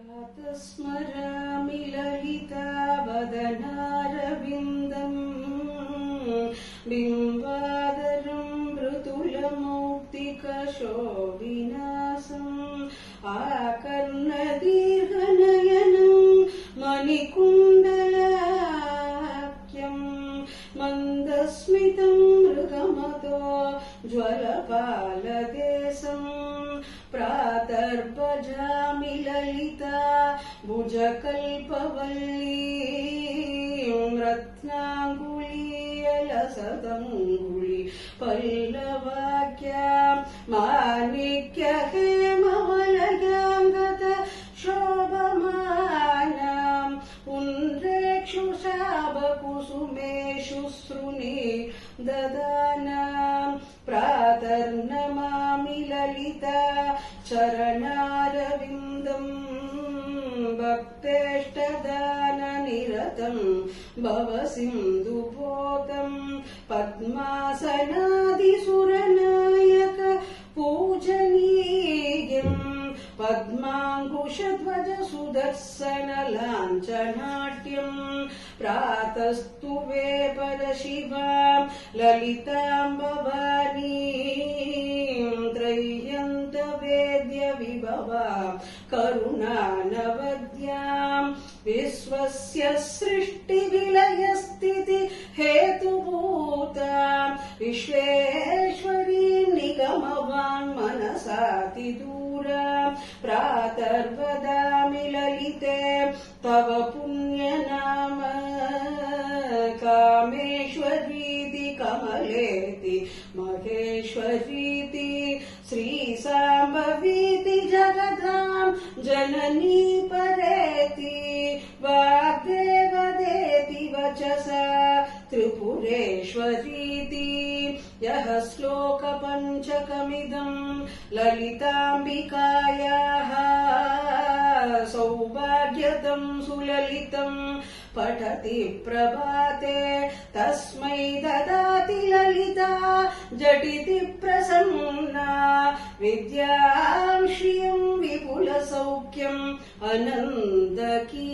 स्मरामि ललितावदनारविन्दम् बिम्बादरं मृदुलमौक्तिकशोभिनासम् आकर्णदीर्घनयनं मणिकुण्डलाख्यं मन्दस्मितं मृगमतो ज्वलपालदेशम् प्रातर्भजामि ललिता भुजकल्पवल्लीं रत्नाङ्गुलीयलसदङ्गुली पल्लवाख्यां माणिक्यहेमवलयाङ्गत शोभमानां पुण्ड्रेक्षु शाबकुसुमेषु सृणि ददानां प्रातर्नमामि ललिता चरणारविन्दम् भक्तेष्टदाननिरतं भवसिन्धुपोतं पद्मासनादिसुरनायक पूजनीयं पद्माङ्कुशध्वज सुदर्शनलाञ्छनाट्यं प्रातस्तुवे परशिवां ललितां भवानीं त्रय्यन्तवेद्य विभवा करुणानवद्यां विश्वस्य सृष्टिविलयस्थिति हेतुभूतां विश्वेश्वरीं निगमवान् मनसातिदूरां प्रातर्वदामि ललिते तव पुण्यनाम कामेश्वरीति कमलेति महेश्वरीति श्रीसाम्भवीति जगदां जननी परेति वाग्देवदेति वचसा त्रिपुरेश्वरीति यः श्लोकपञ्चकमिदं ललिताम्बिकायाः सौभाग्यदं सुललितं पठति प्रभाते तस्मै ददाति ललिता झटिति प्रसन्ना विद्यां श्रियं विपुलसौख्यम् अनन्दकी।